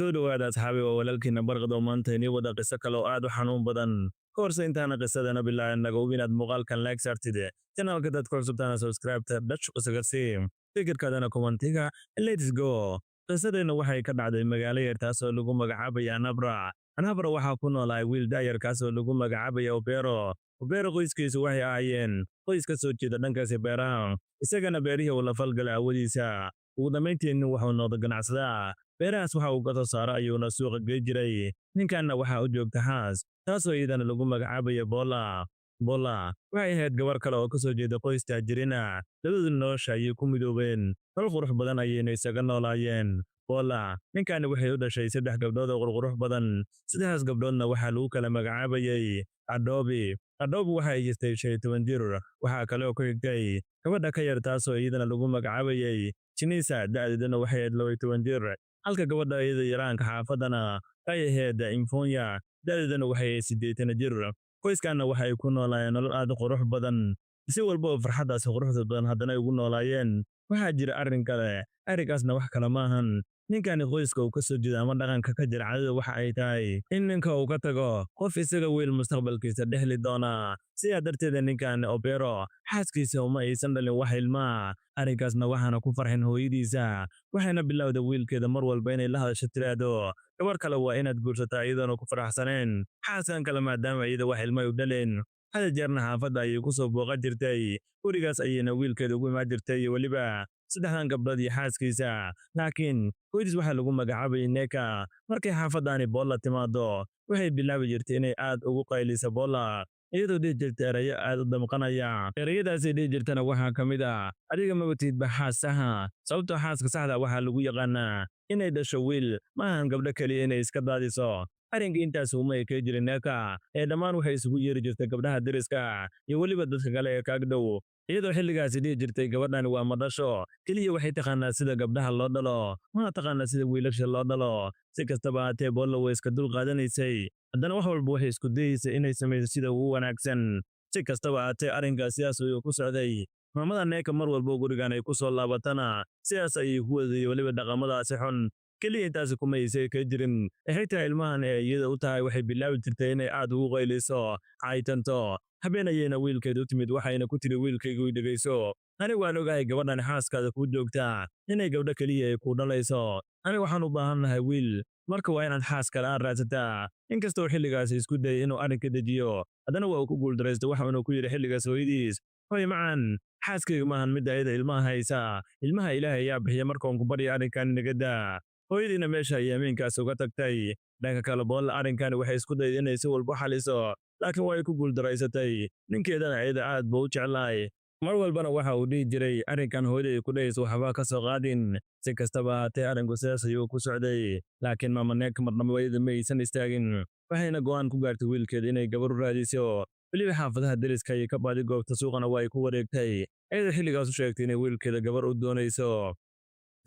soo dhawaada asxaabi oo walaalkiina barqado maanta inii wada qiso kale oo aad u xanuun badan ka horse intaana qisadana bilaabin naga hubi inaad muuqaalkan like saartide channelka dad ku cusubtaana subscribe ta dash qisaga sii fikirkaadana kommentiga let's go qisadeenna waxay ka dhacday magaalo yar taasoo lagu magacaabaya anabra waxaa ku noolaa wiil daayar kaasoo lagu magacaabaya Obero qoyskiisu waxay ahaayeen qoys ka soo jeeda dhankaasi beeraha isagana beerihii uu la falgalay awoodiisa ugu dambeyntiina wuxuu noqday ganacsada beerahaas waxa uu ka soo saaro ayuuna suuqa gey jiray ninkanna waxaa u joogta xaas taasoo iyadana lagu magacaabaya bola waxay ahayd gabar kale oo ka soo jeeda qoys taajirina labadu nolosha ayay ku midoobeen nolol qurux badan ayayna isaga noolaayeen bola ninkani waxay u dhashay 3 gabdhood oo qurux badan 3 gabdhoodna waxaa lagu kala magacaabayay Adobe waxay jirtay 15 jir waxaa kale oo ku xigtay gabadha ka yar taasoo iyadana lagu magacaabayay Chinisa da'deedana waxay ahayd 12 jir halka gabadha iyada yaraanka xaafadana ay ahayd Infonya da'deedana waxay ahayd 8 jir qoyskana waxay ku noolaayeen nolol aad u qurux badan si walba oo farxadaas quruxda badan haddana ugu noolaayeen waxaa jira arrin kale arrinkaasna wax kale maahan ninkani qoyska uu ka soo jeeda ama dhaqanka ka jira caadada waxa ay tahay in ninka uu ka tago qof isaga wiil mustaqbalkiisa dhexli doona sidaa darteed ninkan Obero xaaskiisa uma aysan dhalin wax ilmaa arrinkaasna waxaana ku farxin hooyadiisa waxayna bilowday wiilkeeda mar walba inay la hadasho tiraado gabar kale waa inaad guursataa iyadoo ku faraxsaneen xaaskan kale maadaama iyada wax ilma u dhaleen hada jeerna xaafadda ayay ku soo booqan jirtay gurigaas ayayna wiilkeeda ugu imaan jirtay weliba 3 gabdhood iyo xaaskiisa laakiin hooyadiis waxaa lagu magacaabayay Neka markay xaafaddaani Bola timaado waxay bilaabi jirtay inay aad ugu qayliso Bola iyadoo dhihi jirtay erayo aad u damqanaya erayadaasay dhihi jirtana waxaa ka mid ah adiga ma watid baxaasaha sababtoo xaaska saxda waxaa lagu yaqaanaa inay dhasho wiil maahan gabdho kaliya inay iska daadiso arrinka intaas uma ekay jirin Neka ee dhammaan waxay isugu yeeri jirtay gabdhaha deriska iyo weliba dadka kale ee kaag dhow iyadoo xilligaasi dhihi jirtay gabadhani waa madasho keliya waxay taqaanaa sida gabdhaha loo dhalo mana taqaanaa sida wiilasha loo dhalo si kastaba haatee Bola way iska dul qaadanaysay haddana wax walba waxay isku dayaysay inay samayso sida ugu wanaagsan si kastaba haatee arrinkaas sidaas ayuu ku socday maamada Neka mar walba gurigan ay ku soo laabatana sidaas ayay ku waday weliba dhaqamadaasi xun keliya intaas kuma aysay ka jirin xitaa ilmahan ee iyada u tahay waxay bilaabi jirtay inay aad ugu qayliso caytanto habeenayna wiilkeedu timid waxayna ku tiri wiilkaygu dhageyso anigu waan ogahay gabadhan xaaskaada ku joogta inay gabdho kaliya ay ku dhalayso anigu waxaan u baahanahay wiil marka waa inaad xaas kale aan raadsataa inkastoo xilligaas isku dayay inuu arrinka dejiyo haddana waa uu ku guuldareystay waxaanu ku yidhi xilligaas hooyadiis hooy macaan xaaskayga maahan mid ayada ilmaha haysa ilmaha ilaahay ayaa bixiya markaan ku barya arrinkan naga daa hooyadiina meesha ay amiinkaas uga tagtay dhanka kale Bola arrinkan waxay isku dayday inay si walba xaliso laakiin way ku guuldareysatay ninkeedana ayada aad buu u jeclaay mar walbana waxa uu dhihi jiray arrinkan hooyaday ku dhayso waxba ka soo qaadin si kastaba haatee arrinku sidaas ayuu ku socday laakiin maama Neka marnaba wayda ma aysan istaagin waxayna go'aan ku gaartay wiilkeeda inay gabar u raadiso weliba xaafadaha deriska ay ka baadi goobta suuqana way ku wareegtay ayada xilligaas u sheegtay inay wiilkeeda gabar u doonayso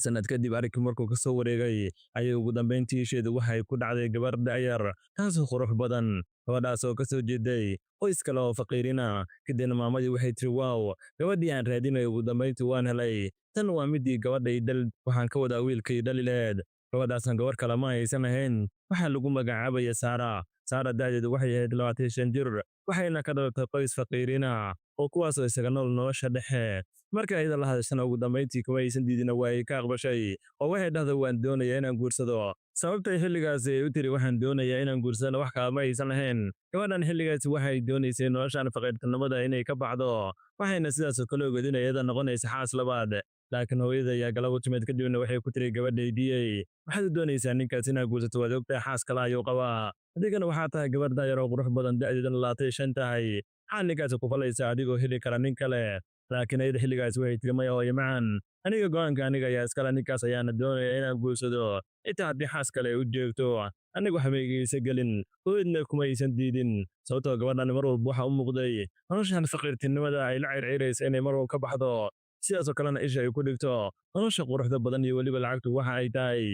sanad kadib arrinkii markuu ka soo wareegay ayay ugu dambeyntii isheedu waxay ku dhacday gabar da'yar taasoo qurux badan gabadhaas oo ka soo jeeday qoys kale oo faqiirina kadibna maamadii waxay tiri waaw gabadhii aan raadinay ugu dambeyntii waan helay tan waa midii gabadhay waxaan ka wadaa wiilkay dhali lahayd gabadhaasna gabar kale ma aysan ahayn waxaa lagu magacaabaya Saara da'deedu waxay ahayd 25 jir waxayna ka dhalatay qoys faqiirina oo kuwaasoo isaga nool nolosha dhexe marka ayada la hadashana ugu dambeyntii kuma aysan diidina waa ay ka aqbashay oo waxay dhahday waan doonayaa inaan guursado sababtay xilligaas ay u tiri waxaan doonayaa inaan guursado wax kale ma aysan ahayn gabadhan xilligaas waxay doonaysay noloshan faqiirtinimada inay ka baxdo waxayna sidaas kale ogayd in ayada noqonaysa xaas labaad laakiin hooyada ayaa galab u timid kadibna waxay ku tiri gabadhaydii waxaad u doonaysaa ninkaas inaad guursato waad ogtahay xaas kale ayuu qabaa adigana waxaa tahay gabar daayar oo qurux badan da'deedana 25 tahay maxaa ninkaas ku falaysaa adigoo heli kara nin kale laakiin ayada xilligaas waxay tiri maya hooyo macaan aniga go'aanka aniga ayaa iskale ninkaas ayaana doonaya inaan guursado xitaa haddii xaas kale ay u joogto anigu habeegaysa gelin hooyadna kuma aysan diidin sababtoo gabadhan mar walba waxa u muuqday noloshan faqiirtinimada ay la circiraysa inay mar walba ka baxdo sidaasoo kalena isha ay ku dhigto nolosha quruxda badan iyo weliba lacagtu waxa ay tahay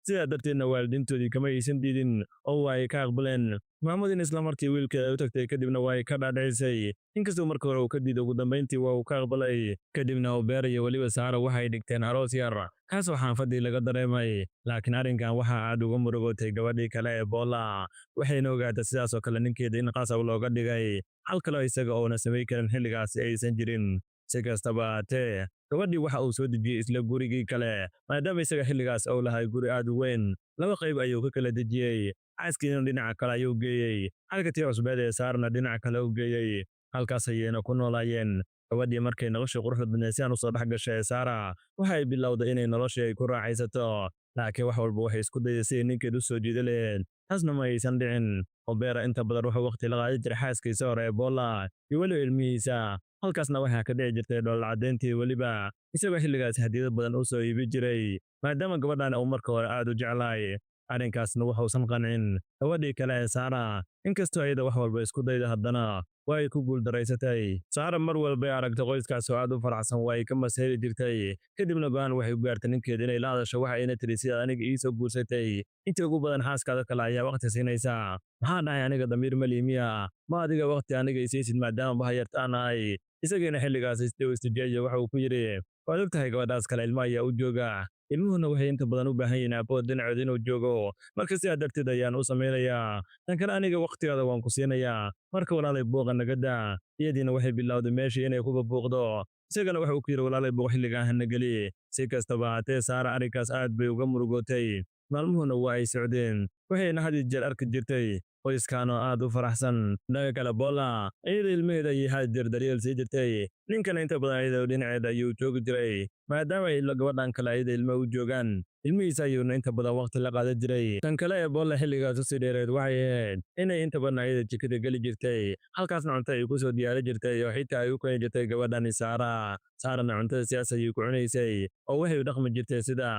sidaa darteedna waalidiintoodii kama aysan diidin oo ay ka aqbaleen maamudin isla markii wiilkeeda u tagtay kadibna waa ay ka dhaadhicisay inkastoo marka hore uu ka diiday ugu dambayntii waa uu ka aqbalay kadibna Obeer iyo weliba Saara waxay dhigteen aroos yar kaasoo xaafadii laga dareemay laakiin arrinkan waxaa aad uga murugootay gabadhii kale ee Bola waxayna ogaatay sidaas oo kale ninkeeda in qasab looga dhigay hal kale isaga oona samayn karin xilligaasi aysan jirin si kastaba haatee gabadhii waxa uu soo dejiyey isla gurigii kale maadaama isaga xilligaas uu lahay guri aad u weyn laba qayb ayuu ka kala dejiyey xaaskiina dhinaca kale ayuu geeyey halka tii cusbeed ee Saarna dhinaca kale u geeyey halkaas ayayna ku noolaayeen gabadhii markay noloshii quruxda badneed si aan u soo dhex gashay Saara waxay bilowday inay noloshii ay ku raaxaysato laakiin wax walba waxay isku dayday sidii ninkeed u soo jiida lahayd taasna ma aysan dhicin Obeer inta badan wuxuu waqti la qaadan jiray xaaskiisa hore ee Bola iyo weliba ilmihiisa halkaasna waxaa ka dhici jirtay dhoolla caddeyntii weliba isagoo xilligaas hadiyado badan u soo iibi jiray maadaama gabadhan uu marka hore aad u jeclaay arrinkaasna wuxuusan qancin gabadhii kale ee Saara inkastoo ayada wax walba isku dayda haddana waa ay ku guuldareysatay Saara mar walba ay aragtay qoyskaas oo aad u faraxsan waa ay ka maseeri jirtay kadibna go'aan waxay u gaartay ninkeeda inay la hadasho waxa ayna tiri sida aniga ii soo guursatay inta ugu badan xaaskaada kale ayaa waqti siinaysa maxaa dhahay aniga damiir ma liimiya ma adiga waqti aniga isiisid maadaama bahayarta aan ahay isagiina xilligaas istijeeja waxa uu ku yidhi waad ogtahay gabadhaas kale ilmo ayaa u jooga ilmuhuna waxay inta badan u baahan yihiin aabood dhinacood inuu joogo marka sidaa darteed ayaan u samaynayaa tan kale aniga waqtigaada waan ku siinayaa marka walaalay buuqa naga daa iyadiina waxay bilowday meeshii inay kuba buuqdo isagana waxa uu ku yidhi walaalay buuq xilligaan hana geli si kastaba haatee Saara arrinkaas aad bay uga murugootay maalmuhuna waa ay socdeen waxayna had iyo jeer arki jirtay qoyskaanoo aad u faraxsan dhaga kale Bola iyada ilmaheeda ayay had jeer daryeel sii jirtay ninkana inta badan ayada dhinaceeda ayuu joogi jiray maadaama ay gabadhan kale ayada ilma u joogaan ilmihiisa ayuuna inta badan waqti la qaadan jiray tan kale ee Bola xilligaas u sii dheereed waxay ahayd inay inta badan ayada jikada geli jirtay halkaasna cunto ay ku soo diyaari jirtay oo xitaa ay u keeni jirtay gabadhani Saarana cuntada siyaas ayay ku cunaysay oo waxay u dhaqmi jirtay sida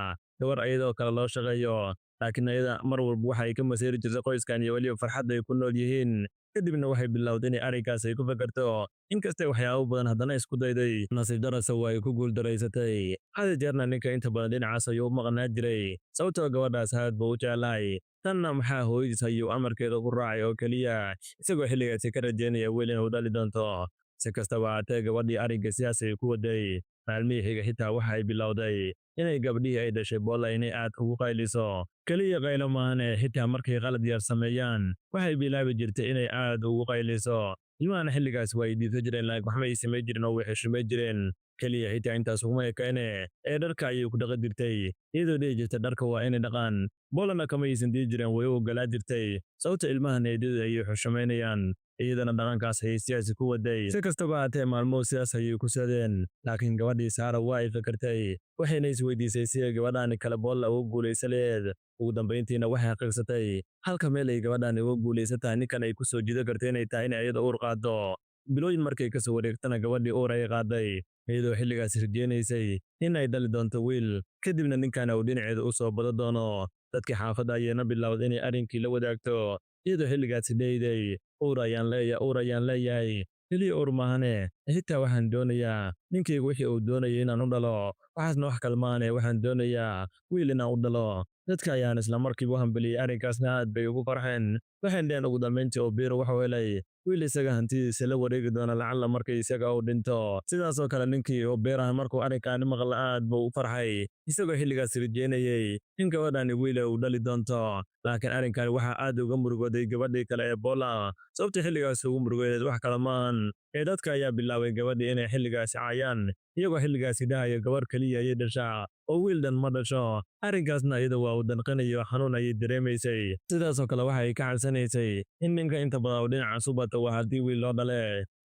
gabar ayadoo kale loo shaqeeyo laakiin ayada mar walba waxa ay ka maseeri jirtay qoyskan iyo weliba farxadda ay ku nool yihiin kadibna waxay bilowday inay arrinkaas ay ku fakarto inkastay waxyaabo badan haddana isku dayday nasiib darase waa ay ku guuldareysatay hada jeerna ninka inta badan dhinacaas ayuu u maqnaa jiray sababtoo gabadhaas aad buu u jeclaay tanna maxaa hooyadiis ayuu amarkeeda ku raacay oo keliya isagoo xilligaasi ka rajeynaya weli inuu dhali doonto si kastaba haatee gabadhii arrinka sidaas ay ku waday maalmihii xiga xitaa waxa ay bilowday inay gabdhihii ay dhashay Bola inay aad ugu qayliso kaliya qaylo maahane xitaa markay qalad yar sameeyaan waxay bilaabi jirtay inay aad ugu qayliso ilmahana xilligaas waa ay dhiibsan jireen laakiin waxma ay samayn jirin oo way xishmay jireen kaliya xitaa intaas uguma ekaane ee dharka ayay ku dhaqan jirtay iyadoo dhihi jirtay dharka waa inay dhaqaan Bolana kama aysan dii jireen way u ogolaa jirtay sababta ilmahan eedada ayay xushmaynayaan iyadana dhaqankaas ayay siyaasi ku waday si kastaba haatee maalmuhu sidaas ayay ku sadeen laakiin gabadhii Saara waa ay fakartay waxayna isweydiisay sida gabadhani kale Bola ugu guulaysan lahayd ugu dambayntiina waxay xaqiiqsatay halka meel ay gabadhani ugu guulaysataa ninkan ay ku soo jiido kartay inay tahay inay iyada uur qaado bilooyin markay ka soo wareegtana gabadhii uur ay qaaday iyadoo xilligaas rajeynaysay in ay dhali doonto wiil kadibna ninkana uu dhinaceeda u soo bado doono dadkii xaafadda ayayna bilowday inay arrinkii la wadaagto iyadoo xilligaasi leeday uur ayaan leeyahay keliya uur maahane xitaa waxaan doonayaa ninkaygu wixii uu doonayay inaan u dhalo waxaasna wax kale maahane waxaan doonayaa wiil inaan u dhalo dadka ayaan isla markiiba u hambeliyey arrinkaasna aad bay ugu farxeen waxaan dheen ugu dambayntii Obeer wuxuu helay wiil isaga hantidiisa la wareegi doona lacalla markay isaga uu dhinto sidaasoo kale ninkii Obeer markuu arrinkaani maqla aad buu u farxay isagoo xilligaas rajeynayay in gabadhani wiil uu dhali doonto laakiin arrinkan waxaa aad uga murugooday gabadhii kale ee Bola sababta xilligaas ugu murugeed wax kale maahan ee dadka ayaa bilaabay gabadhii inay xilligaasi caayaan iyagoo xilligaasi dhahaya gabar kaliya ayay dhashaa oo wiil dhan ma dhasho arrinkaasna iyada waa uu danqanayo xanuun ayay dareemaysay sidaasoo kale waxa ay ka cabsanaysay in ninka inta badan uu dhinacaas u bato waa haddii wiil loo dhale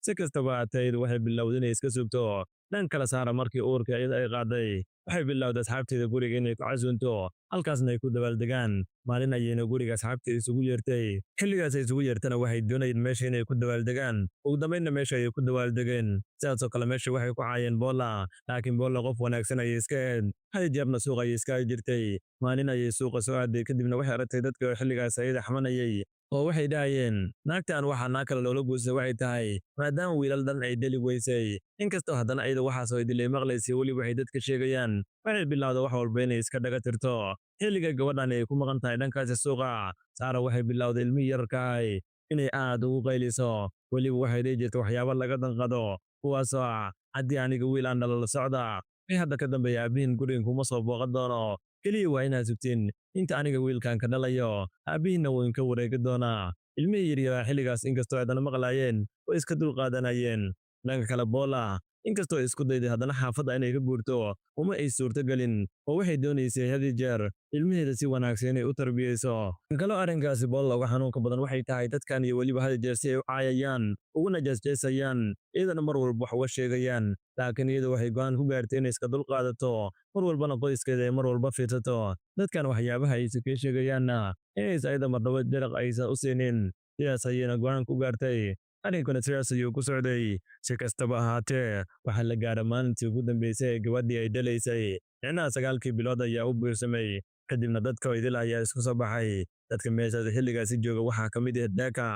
si kastaba haatee waxay bilowday inay iska sugto dhan kale Saara markii uurka iyada ay qaaday waxay bilowday asxaabteeda guriga inay ku casuunto halkaasna ay ku dabaaldegaan maalin ayayna guriga asxaabteeda isugu yeertay xilligaas ay isugu yeertana waxay doonayeen meesha inay ku dabaaldegaan ugu dambaynna meesha ayay ku dabaaldegeen sidaasoo kale meesha waxay ku caayeen Bola laakiin Bola qof wanaagsan ayay iska ahayd hal jeerna suuq ayay iska jirtay maalin ayay suuqa soo aaday kadibna waxay aragtay dadka xilligaas ayada xamanayay oo waxay dhahayeen naagtan waxaa naa kale loola guursay waxay tahay maadaama wiilal dhan ay deli weysay inkastoo haddana ayada waxaasoo idilay maqlaysay weli waxay dadka sheegayaan waxay bilowda wax walba inay iska dhaga tirto xilliga gabadhan ay ku maqan tahay dhankaasi suuqa saara waxay bilowday ilmihii yararkaay inay aad ugu qayliso weliba waxay dhihi jirta waxyaabo laga danqado kuwaasoo ah haddii aniga wiil aan dhalo la socda wixii hadda ka dambeeya aabbihiin gurigan kuma soo booqan doono keliya waa inaad sugtiin inta aniga wiilkan ka dhalayo aabbihiinna wuu inka wareegi doonaa ilmihii yaryaraa xilligaas inkastoo haddana maqlaayeen way iska dulqaadanayeen dhanka kale boola inkastoo isku dayday haddana xaafadda inay ka guurto uma ay suurtogelin oo waxay doonaysay had iyo jeer ilmaheeda si wanaagsan inay u tarbiyeyso kaloo arrinkaasi boolla uga xanuunka badan waxay tahay dadkan iyo weliba had iyo jeer si ay u caayayaan uguna jeesjeesayaan iyadana mar walba wax uga sheegayaan laakiin iyadu waxay go'aan ku gaartay inay iska dulqaadato mar walbana qoyskeeda ay mar walba fiirsato dadkan waxyaabaha aysa kee sheegayaanna inaysa ayada marnaba jaraq aysan u siinin sidaas ayayna go'aan ku gaartay arrinkuna sidaas ayuu ku socday si kastaba ahaatee waxaa la gaadha maalintii ugu dambeysay ee gabadhii ay dhalaysay micnaha 9kii bilood ayaa u biirsamay kadibna dadka idil ayaa isku soo baxay dadka meeshaas xilligaasi jooga waxaa ka mid ah deeka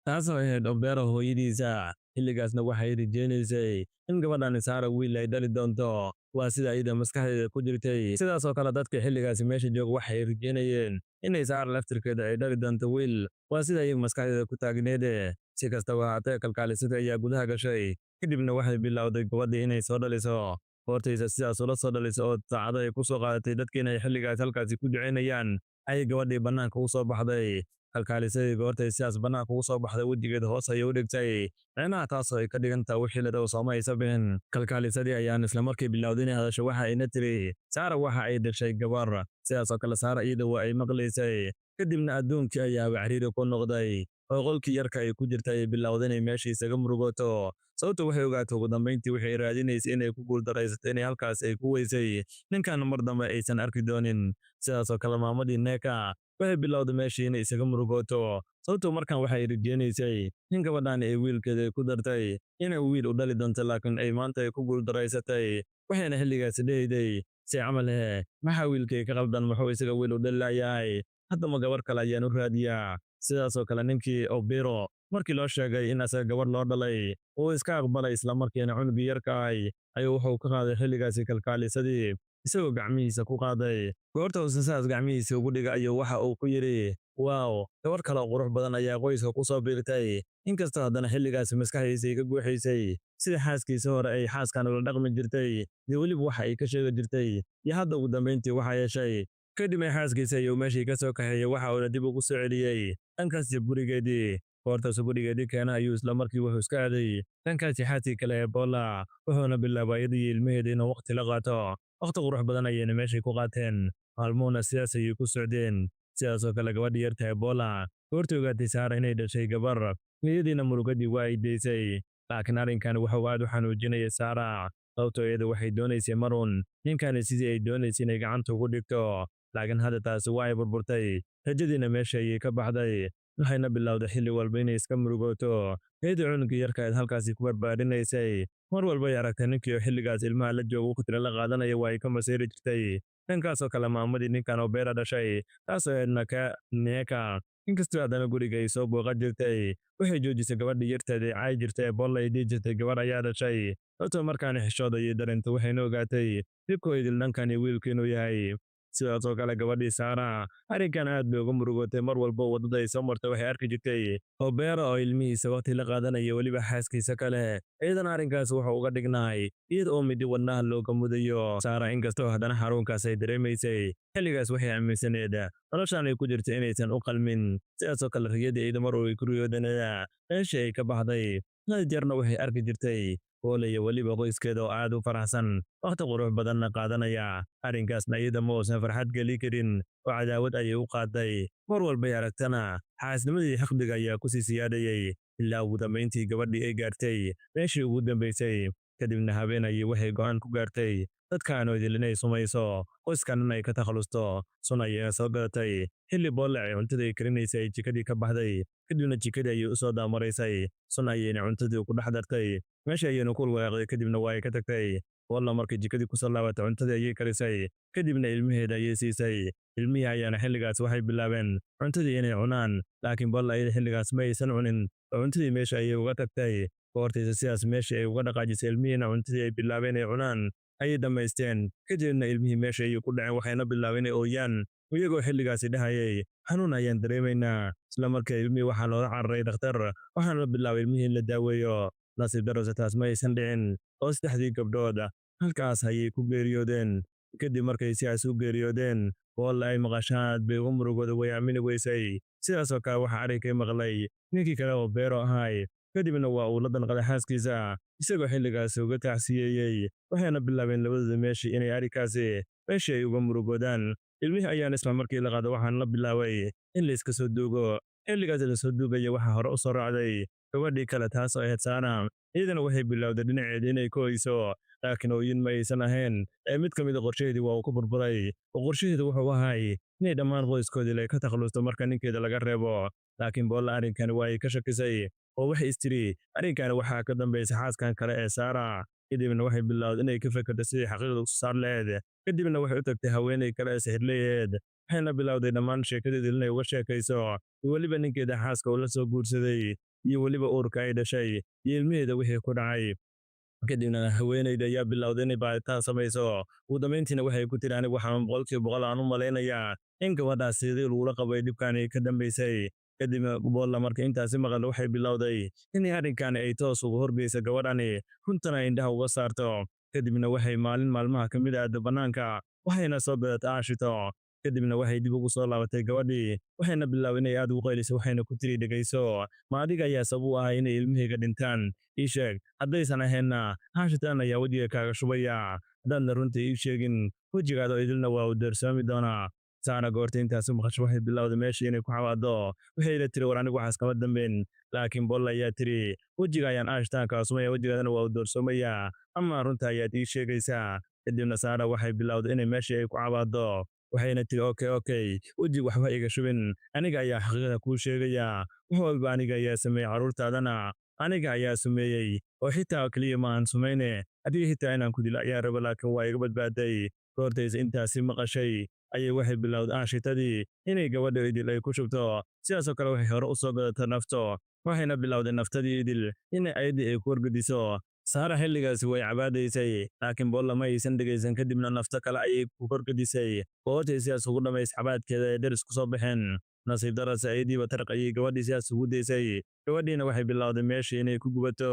taasoo ahayd obeero hooyadiisa xilligaasna waxay rajeynaysay in gabadhan saara wiil ay dhali doonto waa sida iyada maskaxdeeda ku jirtay sidaasoo kale dadka xilligaasi meesha jooga waxay rajeynayeen inay saara laftirkeeda ay dhali doonto wiil waa sida iyaga maskaxdeeda ku taagneede si kastaba ahaatee kalkaalisada ayaa gudaha gashay kadibna waxay bilowday gabadhii inay soo dhaliso hortaysa sidaas ula soo dhaliso oo saacado ay ku soo qaadatay dadkiina ay xilligaas halkaasi ku duceynayaan ayay gabadhii bannaanka u soo baxday kalkaalisadii goortay sidaas bannaanka ugu soo baxday wejigeeda hoos ayay u dhigtay micnaha taasoo ay ka dhigantaa wixii la dhow sooma aysa bixin kalkaalisadii ayaan isla markii bilowday inay hadasho waxa ayna tiri saara waxa ay dhashay gabar sidaasoo kale saara iyada waa ay maqlaysay kadibna adduunkii ayaa cariiri ku noqday oo qolkii yarka ay ku jirta ay bilowday inay meesha isaga murugoto sababta waxay ogaatay ugu dambayntii waxay raadinaysay inay ku guuldarraysatay inay halkaas ay ku weysay ninkan mar dambe aysan arki doonin sidaasoo kale maamadii neeka waxay bilowday meeshii inay isaga murugoto sababtoo markan waxay rajeynaysay in gabadhan ay wiilkeeda ku dartay inay wiil u dhali doonto laakiin ay maanta ay ku guuldarraysatay waxayna xilligaasi dhehayday si camal maxaa wiilkay ka qaldan muxuu isaga wiil u dhali layahay haddama gabar kale ayaan u raadiyaa sidaasoo kale ninkii obiro markii loo sheegay in asaga gabar loo dhalay uu iska aqbalay islamarkiina cunugii yarkaay ayuu wuxuu ka qaaday xilligaasi kalkaalisadii isagoo gacmihiisa ku qaaday goorta uusan saas gacmihiisa ugu dhiga ayuu waxa uu ku yidhi waaw gabar kale oo qurux badan ayaa qoyska ku soo biirtay inkastoo haddana xilligaasi maskaxdiisa ay ka guuxaysay sida xaaskiisa hore ay xaaskan ula dhaqmi jirtay iyo weliba waxa ay ka sheegi jirtay iyo hadda ugu dambayntii waxaa yeeshay kadib ay xaaskiisa ayuu meeshii ka soo kaxeeyey waxa uuna dib ugu soo celiyey dhankaasi gurigeedii goortaasu gurigeedii keena ayuu isla markii wuxuu iska aaday dhankaasi xaaskii kale ee boola wuxuuna bilaabay iyadii ilmaheeda inuu waqti la qaato waqti qurux badan ayayna meeshay ku qaateen maalmuhuna sidaas ayay ku socdeen sidaasoo kale gabadhii yarta ee boola goortii ogaatay saara inay dhashay gabar iyadiina murugadii waa ay daysay laakiin arrinkan wuxuu aad u xanuujinayay saara sababtoo iyada waxay doonaysay marun ninkani sidii ay doonaysay inay gacanta ugu dhigto laakiin hadda taasi waa ay burburtay rajadiina meesha ayay ka baxday waxayna bilowday xilli walba inay iska murugooto iyadii cunugii yarkaeed halkaasi ku barbaarinaysay mar walbay aragtay ninkii oo xilligaas ilmaha la jooga waqtila la qaadanaya waa ay ka maseeri jirtay dhankaasoo kale maamadii ninkan oo beera dhashay taasoo eedna ka neeka inkastoo haddana guriga ay soo booqan jirtay waxay joojisay gabadhii yarteeda ee caay jirtay ee boolla ay dhihi jirtay gabar ayaa dhashay sababtoo markaani xishooda iyo dareenta waxayna ogaatay dibkoo idil dhankani wiilku inuu yahay sidaasoo kale gabadhii saara arrinkan aad bay uga murugootay mar walba waddada ay soo martay waxay arki jirtay oo beera oo ilmihiisa waqti la qaadanaya weliba xaaskiisa kale iyadana arrinkaas wuxuu uga dhignaay iyada oo midi wadnaha looga mudayo saara inkastoo haddana xarunkaas ay dareemaysay xilligaas waxay aaminsaneed noloshaan ay ku jirta inaysan u qalmin sidaasoo kale riyadii iyada mar ay ku riyoodanada meeshii ay ka baxday had jeerna waxay arki jirtay boolaya weliba qoyskeeda oo aad u faraxsan waqti qurux badanna qaadanaya arrinkaasna iyada ma uusan farxad geli karin oo cadaawad ayay u qaaday mar walbay aragtana xaasnimadii xaqdiga ayaa ku sii siyaadayay ilaa ugu dambayntii gabadhii ay gaartay meeshii ugu dambaysay kadibna habeenayii waxay go'aan ku gaartay dadkaanu idil inay sumayso qoyskanna ay ka takhalusto sun ayayna soo gadatay xilli boolle ay cuntadii ay karinaysay ay jikadii ka baxday kadibna jikadii ayay u soo daamaraysay sun ayayna cuntadii ku dhex dartay meesha ayayna ku walwaaqday kadibna waa ay ka tagtay walla markay jikadii ku soo laabatay cuntadii ayay karisay kadibna ilmaheeda ayay siisay ilmihii ayaana xilligaas waxay bilaabeen cuntadii inay cunaan laakiin balla ayada xilligaas ma aysan cunin oo cuntadii meesha ayay uga tagtay goortaysa sidaas meeshii ay uga dhaqaajisay ilmihiina cuntadii ay bilaabeen inay cunaan ayay dhammaysteen kadibna ilmihii meesha ayay ku dhaceen waxayna bilaabeen inay ooyaan iyagoo xilligaasi dhahayay xanuun ayaan dareemaynaa isla markaa ilmihii waxaa loola cararay dhakhtar waxaana la bilaabay ilmihii in la daaweeyo nasiib darrose taas ma aysan dhicin oo saddexdii gabdhood halkaas ayay ku geeriyoodeen kadib markay sidaas u geeriyoodeen walla ay maqashaan bay uga murugooda way aamini weysay sidaasoo kale waxaa arrinkay maqlay ninkii kale oo beero ahay kadibna waa uu la danqaday xaaskiisa isagoo xilligaasi uga tacsiyeeyey waxayna bilaabeen labadooda meeshii inay arrinkaasi meeshii ay uga murugoodaan ilmihii ayaan isla markii la qaado waxaana la bilaabay in la iska soo duugo xilligaas la soo duugaya waxaa hore u soo raacday gabadhii kale taas oo ahayd saara iyadana waxay bilowday dhinaceeda inay ku oyso laakiin ooyin ma aysan ahayn mid ka mid a qorshaheedii waa uu ku burburay oo qorshaheedu wuxuu ahay inay dhammaan qoyskoodii lay ka takhalusto marka ninkeeda laga reebo laakiin boolla arrinkani waa ay ka shakisay oo waxay istiri arrinkani waxaa ka dambaysa xaaskan kale ee saara kadibna waxay bilowday inay ka fekerto sidii xaqiiqda u saar laheed kadibna waxay u tagtay haweenay kale ee sixirlayeed waxayna bilowday dhammaan sheekadeedii inay uga sheekayso iyo weliba ninkeeda xaaska uu la soo guursaday iyo weliba uurka ay dhashay iyo ilmaheeda wixii ku dhacay kadibna haweenayda ayaa bilowday inay baaritaan samayso ugu dambayntiina waxay ku tiri anigu waxaan boqolkiiba boqol aan u malaynayaa in gabadhaas sidii lagula qabay dhibkaani ka dambaysay kadibna boolla marka intaasi maqal waxay bilowday inay arrinkaani ay toos uga horgeysa gabadhani runtana indhaha uga saarto kadibna waxay maalin maalmaha ka mid aado bannaanka waxayna soo bedatay aashito kadibna waxay dib ugu soo laabatay gabadhii waxayna bilaabay inay aad ugu qayliso waxayna ku tiri dhegayso ma adiga ayaa sabab u ahay inay ilmihayga dhintaan ii sheeg haddaysan ahaynna aashitaan ayaa wejiga kaaga shubaya haddaadna runta ii sheegin wejigaadoo idilna waa u deersoomi doonaa saara goorta intaasi maqasho waxay bilowday meeshii inay ku xawaado waxayna tiri war anigu waxaas kama dambayn laakiin bolla ayaa tiri wejiga ayaan aashitaanka asumaya wejigaadana waa u doorsoomayaa ama runta ayaad ii sheegaysaa kadibna saara waxay bilowday inay meeshii ay ku cawaado waxayna tiri okey wejiga waxba iga shubin aniga ayaa xaqiiqada kuu sheegaya wax walba aniga ayaa sameeyey carruurtaadana aniga ayaa sumeeyey oo xitaa keliya ma aan sumayne adiga xitaa inaan ku dilo ayaa raba laakiin waa iga badbaaday goortaysa intaasi maqashay ayay waxay bilowday aashitadii inay gabadha idil ay ku shubto sidaasoo kale waxay hore u soo gadatay nafto waxayna bilowday naftadii idil inay ayadii ay ku wargediso saara xilligaasi way cabaadaysay laakiin boolla ma aysan dhegaysan kadibna nafto kale ayay ku horgedisay goortay sidaas ugu dhammays cabaadkeeda ee deris ku soo baxeen nasiib darase ayadiiba taraq ayay gabadhii sidaas ugu daysay gabadhiina waxay bilowday meeshii inay ku gubato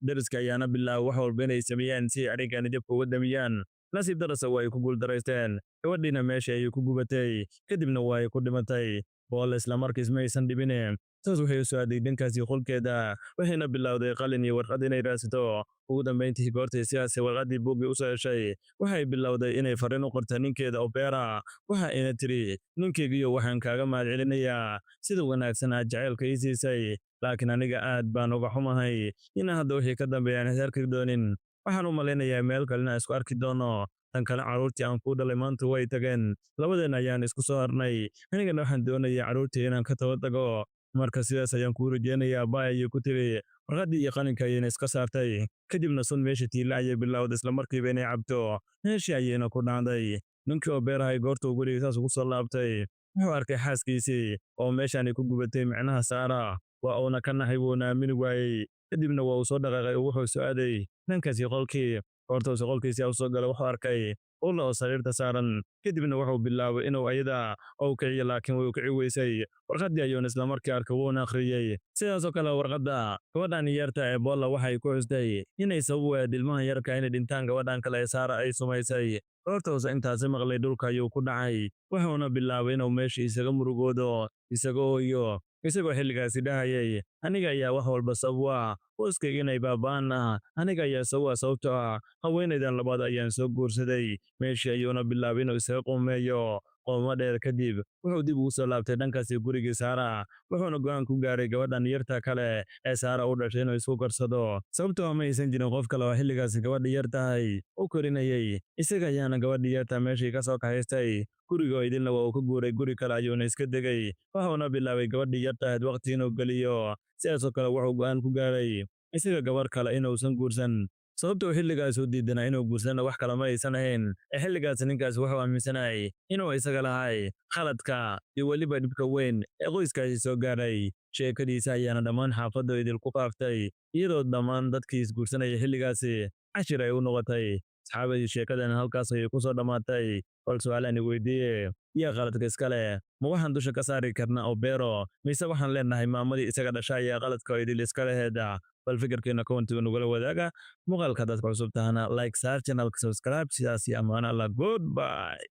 deriska ayaana bilaabay wax walba inay sameeyaan si ay arrinkaani jabka uga damiyaan nasiib darase waa ay ku guuldaraysteen gabadhiina meeshii ayay ku gubatay kadibna waa ay ku dhimatay boolla isla markiis ma aysan dhibine taas waxay u soo aaday dhankaasii qolkeeda waxayna bilowday qalin iyo warqad inay raasito ugu dambayntii goortay sidaasay warqaddii buuggii u soo heshay waxay bilowday inay farriin u qorta ninkeeda oo beera waxa ayna tiri ninkeygiyo waxaan kaaga mahadcelinayaa sida wanaagsan aad jacaylka ii siisay laakiin aniga aad baan uga xumahay inaan hadda wixii ka dambeeyaan is arki doonin waxaan u malaynayaa meel kale inaan isku arki doono tan kale carruurtii aan kuu dhalay maanta way tageen labadeenna ayaan isku soo harnay anigana waxaan doonayaa carruurtii inaan ka taba tago marka sidaas ayaan kuu rajeynayaa baay ayay ku tiri warqaddii iyo qalinka ayayna iska saartay kadibna sun meesha tiila ayay bilowday isla markiiba inay cabto meeshii ayayna ku dhacday ninkii oo beerahay goorta uu guriga saas ugu soo laabtay wuxuu arkay xaaskiisii oo meeshaanay ku gubatay micnaha saara waa uuna ka nahay wuuna aamini waayey kadibna waa uu soo dhaqaaqay oo wuxuu soo aaday dhankaasii qolkii goortausa qolkiisii u soo gala wuxuu arkay ulla oo sariirta saaran kadibna wuxuu bilaabay inuu ayada ou kiciyo laakiin way u kici weysay warqaddii ayuuna isla markii arkay wuuna akhriyey sidaasoo kale warqadda gabadhan yarta ee boolla waxay ku xustay inay sabab weed ilmahan yarka inay dhintaan gabadhan kale ee saara ay sumaysay goortausa intaasi maqlay dhulka ayuu ku dhacay wuxuuna bilaabay inuu meesha isaga murugoodo isaga ooyo isagoo xilligaasi dhahayay aniga ayaa wax walba sabab ah qoyskayga inay baaba'aana aniga ayaa sababa sababtoo ah haweenaydan labaad ayaan soo guursaday meeshii ayuuna bilaabay inuu isaga qumeeyo qooma dheer kadib wuxuu dib ugu soo laabtay dhankaasi gurigii saara wuxuuna go'aan ku gaaray gabadhan yarta kale ee saara u dhashay inuu isku karsado sababtoo ma aysan jirin qof kale oo xilligaasi gabadha yar tahay u korinayay isaga ayaana gabadhii yarta meeshii ka soo kaxaystay guriga oo idilna waa uu ka guuray guri kale ayuuna iska degay wuxuuna bilaabay gabadhii yarta ahayd waqti inuu geliyo sidaasoo kale wuxuu go'aan ku gaaray isaga gabar kale inuusan guursan sababtoo xilligaas uu diidanaa inuu guursana wax kale ma aysan ahayn ee xilligaas ninkaas wuxuu aaminsanayay inuu isaga lahay khaladka iyo weliba dhibka weyn ee qoyskaasi soo gaaray sheekadiisa ayaana dhammaan xaafadda idinku faaftay iyadoo dhammaan dadkii isguursanaya xilligaasi cashir ay u noqotay asxaabadii sheekadan halkaas ayay ku soo dhammaatay bal su'aalaan weydiiye iyo qaladka iska leh ma waxaan dusha ka saari karnaa obero mise waxaan leenahay maamadii isaga dhashay ayaa qaladka idil iska leheeda bal fikirkeena kowantiga nagula wadaaga muuqaalka dadka cusub tahana like saar channelka subscribe sidaas iyo ammaan alla goodbye